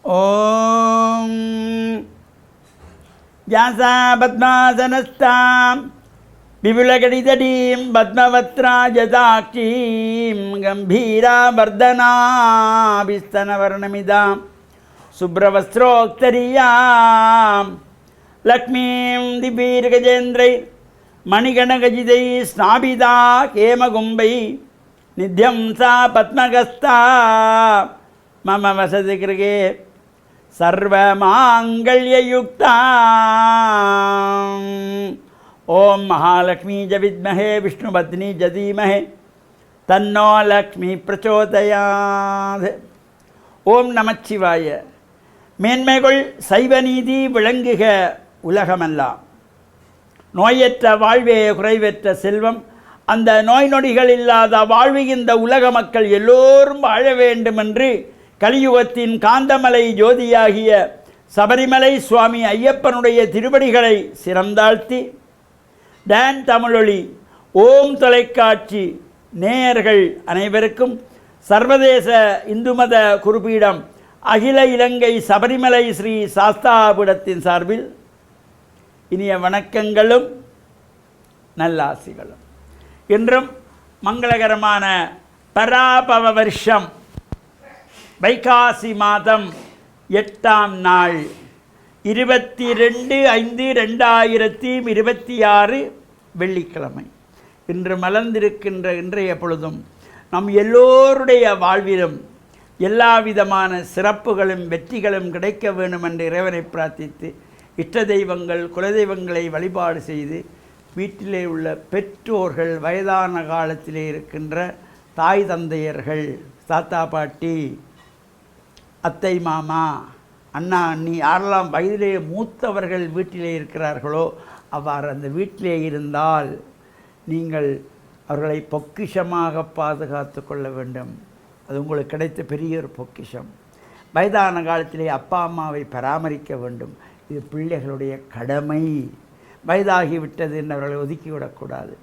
ஓம் யாசா பத்மாசனஸ்தாம் விபுலகடிதடீம் பத்மவத்ராஜதாட்சீம் கம்பீராவர்தனாபிஸ்தனவர்ணமிதாம் சுப்ரவஸ்திரோக்தரியாம் லக்ஷ்மீம் திபீர்கஜேந்திரை மணிகணகஜிதை ஸ்நாபிதா கேமகும்பை நித்யம் சா பத்மகஸ்தா மம வசதி கிருகே சர்வமாங்கல்யயுக்தா. ஓம் மகாலக்ஷ்மி ஜ வித்மஹே விஷ்ணுபத்னி ஜ தீமஹே தன்னோ லக்ஷ்மி பிரச்சோதயாத். ஓம் நமச்சிவாய. மேன்மைகள் சைவநீதி விளங்குக உலகமெல்லாம். நோயற்ற வாழ்வே குறைவற்ற செல்வம். அந்த நோய் நொடிகள் இல்லாத வாழ்வு இந்த உலக மக்கள் எல்லோரும் வாழ வேண்டும் என்று கலியுகத்தின் காந்தமலை ஜோதியாகிய சபரிமலை சுவாமி ஐயப்பனுடைய திருவடிகளை சிறந்தாழ்த்தி டான் தமிழொலி ஓம் தொலைக்காட்சி நேயர்கள் அனைவருக்கும் சர்வதேச இந்து மத குருபீடம் அகில இலங்கை சபரிமலை ஸ்ரீ சாஸ்தாபீடத்தின் சார்பில் இனிய வணக்கங்களும் நல்லாசிகளும். இன்றும் மங்களகரமான பராபவ வருஷம் வைகாசி மாதம் 8ஆம் நாள் 22/5/2026 வெள்ளிக்கிழமை. இன்று மலர்ந்திருக்கின்ற இன்றைய பொழுதும் நம் எல்லோருடைய வாழ்விலும் எல்லா விதமான சிறப்புகளும் வெற்றிகளும் கிடைக்க வேண்டும் என்று இறைவனை பிரார்த்தித்து இஷ்ட தெய்வங்கள் குலதெய்வங்களை வழிபாடு செய்து வீட்டிலே உள்ள பெற்றோர்கள் வயதான காலத்திலே இருக்கின்ற தாய் தந்தையர்கள் தாத்தா பாட்டி அத்தை மாமா அண்ணா அண்ணி யாரெல்லாம் வயதிலே மூத்தவர்கள் வீட்டிலே இருக்கிறார்களோ அவ்வாறு அந்த வீட்டிலே இருந்தால் நீங்கள் அவர்களை பொக்கிஷமாக பாதுகாத்து கொள்ள வேண்டும். அது உங்களுக்கு கிடைத்த பெரிய ஒரு பொக்கிஷம். வயதான காலத்திலே அப்பா அம்மாவை பராமரிக்க வேண்டும். இது பிள்ளைகளுடைய கடமை. வயதாகிவிட்டது என்று அவர்களை ஒதுக்கிவிடக்கூடாது.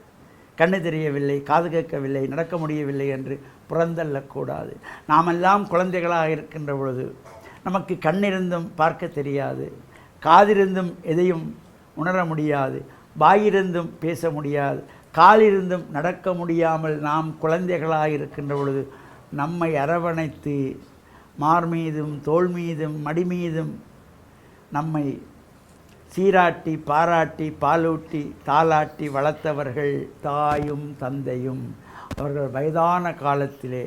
கண்ணு தெரியவில்லை, காது கேட்கவில்லை, நடக்க முடியவில்லை என்று புறந்தள்ளக்கூடாது. நாமெல்லாம் குழந்தைகளாக இருக்கின்ற பொழுது நமக்கு கண்ணிருந்தும் பார்க்க தெரியாது, காதிருந்தும் எதையும் உணர முடியாது, வாயிருந்தும் பேச முடியாது, காலிருந்தும் நடக்க முடியாமல் நாம் குழந்தைகளாக இருக்கின்ற பொழுது நம்மை அரவணைத்து மார் மீதும் தோள் மீதும் மடி மீதும் நம்மை சீராட்டி பாராட்டி பாலூட்டி தாலாட்டி வளர்த்தவர்கள் தாயும் தந்தையும். அவர்கள் வயதான காலத்திலே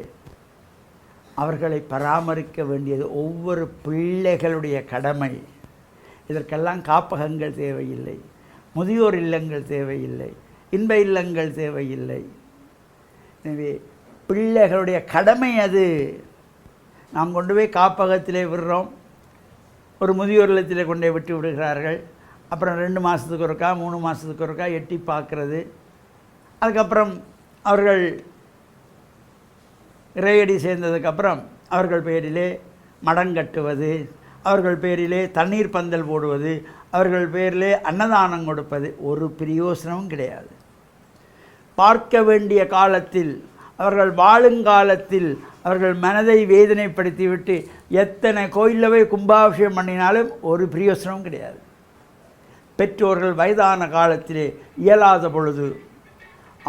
அவர்களை பராமரிக்க வேண்டியது ஒவ்வொரு பிள்ளைகளுடைய கடமை. இதற்கெல்லாம் காப்பகங்கள் தேவையில்லை, முதியோர் இல்லங்கள் தேவையில்லை, இன்ப இல்லங்கள் தேவையில்லை. எனவே பிள்ளைகளுடைய கடமை அது. நாம் கொண்டு போய் காப்பகத்திலே விடுறோம், ஒரு முதியோர் இல்லத்திலே கொண்டே விட்டு விடுகிறார்கள். அப்புறம் 2 மாதத்துக்கு ஒருக்கா 3 மாதத்துக்கு ஒருக்கா எட்டி பார்க்கறது. அதுக்கப்புறம் அவர்கள் இறையடி சேர்ந்ததுக்கப்புறம் அவர்கள் பேரிலே மடங்கட்டுவது, அவர்கள் பேரிலே தண்ணீர் பந்தல் போடுவது, அவர்கள் பேரிலே அன்னதானம் கொடுப்பது ஒரு பிரயோசனமும் கிடையாது. பார்க்க வேண்டிய காலத்தில் அவர்கள் வாழுங்காலத்தில் அவர்கள் மனதை வேதனைப்படுத்திவிட்டு எத்தனை கோயிலில் போய் கும்பாபிஷேகம் பண்ணினாலும் ஒரு பிரயோசனமும் கிடையாது. பெற்றோர்கள் வயதான காலத்திலே இயலாத பொழுது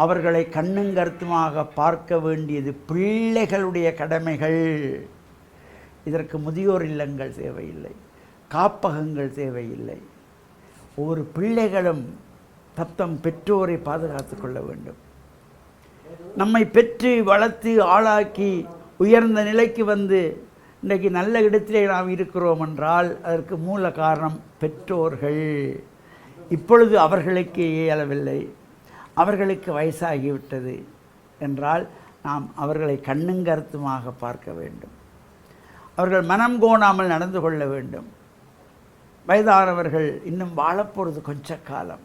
அவர்களை கண்ணுங்கருத்துமாக பார்க்க வேண்டியது பிள்ளைகளுடைய கடமைகள். இதற்கு முதியோர் இல்லங்கள் தேவையில்லை, காப்பகங்கள் தேவையில்லை. ஒவ்வொரு பிள்ளைகளும் தத்தம் பெற்றோரை பாதுகாத்து கொள்ள வேண்டும். நம்மை பெற்று வளர்த்து ஆளாக்கி உயர்ந்த நிலைக்கு வந்து இன்றைக்கு நல்ல இடத்திலே நாம் இருக்கிறோம் என்றால் அதற்கு மூல காரணம் பெற்றோர்கள். இப்பொழுது அவர்களுக்கு இயலவில்லை, அவர்களுக்கு வயசாகிவிட்டது என்றால் நாம் அவர்களை கண்ணுங்கருத்துமாக பார்க்க வேண்டும். அவர்கள் மனம் கோணாமல் நடந்து கொள்ள வேண்டும். வயதானவர்கள் இன்னும் வாழப்போகிறது கொஞ்ச காலம்.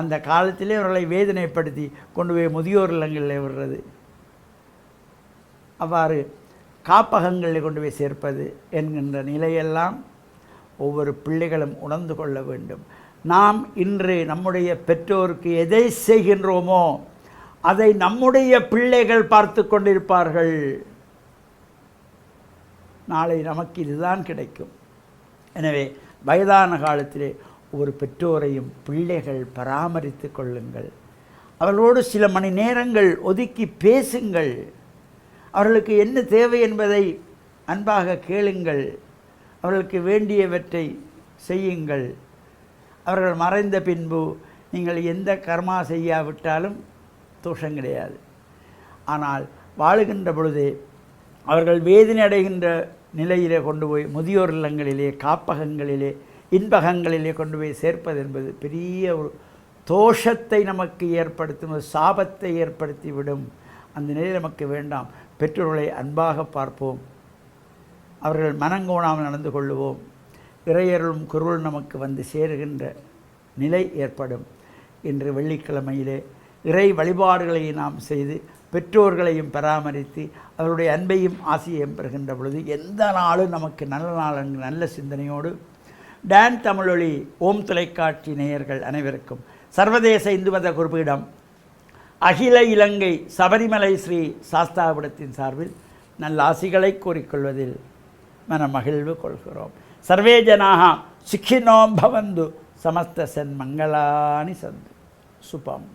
அந்த காலத்திலே அவர்களை வேதனைப்படுத்தி கொண்டு போய் முதியோர் இல்லங்களில் விடுறது, அவ்வாறு காப்பகங்களில் கொண்டு போய் சேர்ப்பது என்கின்ற நிலையெல்லாம் ஒவ்வொரு பிள்ளைகளும் உணர்ந்து கொள்ள வேண்டும். நாம் இன்று நம்முடைய பெற்றோருக்கு எதை செய்கின்றோமோ அதை நம்முடைய பிள்ளைகள் பார்த்து கொண்டிருப்பார்கள். நாளை நமக்கு இதுதான் கிடைக்கும். எனவே வயதான காலத்திலே ஒரு பெற்றோரையும் பிள்ளைகள் பராமரித்து கொள்ளுங்கள். அவர்களோடு சில மணி நேரங்கள் ஒதுக்கி பேசுங்கள். அவர்களுக்கு என்ன தேவை என்பதை அன்பாக கேளுங்கள். அவர்களுக்கு வேண்டியவற்றை செய்யுங்கள். அவர்கள் மறைந்த பின்பு நீங்கள் எந்த கர்மா செய்யாவிட்டாலும் தோஷம் கிடையாது. ஆனால் வாழுகின்ற பொழுதே அவர்கள் வேதனை அடைகின்ற நிலையிலே கொண்டு போய் முதியோர் இல்லங்களிலே, காப்பகங்களிலே, இன்பகங்களிலே கொண்டு போய் சேர்ப்பது என்பது பெரிய ஒரு தோஷத்தை நமக்கு ஏற்படுத்தும், ஒரு சாபத்தை ஏற்படுத்திவிடும். அந்த நிலை நமக்கு வேண்டாம். பெற்றோர்களை அன்பாக பார்ப்போம். அவர்கள் மனங்கோணாமல் நடந்து கொள்ளுவோம். இறையருளும் குருள் நமக்கு வந்து சேருகின்ற நிலை ஏற்படும். இன்று வெள்ளிக்கிழமையிலே இறை வழிபாடுகளை நாம் செய்து பெற்றோர்களையும் பராமரித்து அவருடைய அன்பையும் ஆசையையும் பெறுகின்ற பொழுது எந்த நாளும் நமக்கு நல்ல நாள் என்ற நல்ல சிந்தனையோடு டான் தமிழொலி ஓம் தொலைக்காட்சி நேயர்கள் அனைவருக்கும் சர்வதேச இந்து மத குறிப்பீடம் அகில இலங்கை சபரிமலை ஸ்ரீ சாஸ்தாபுரத்தின் சார்பில் நல்ல ஆசிகளை கூறிக்கொள்வதில் மன மகிழ்வு கொள்கிறோம். சர்வே ஜனாக சுக்கினோ பவந்து சமஸ்த சன் மங்களானி சந்து சுபம்.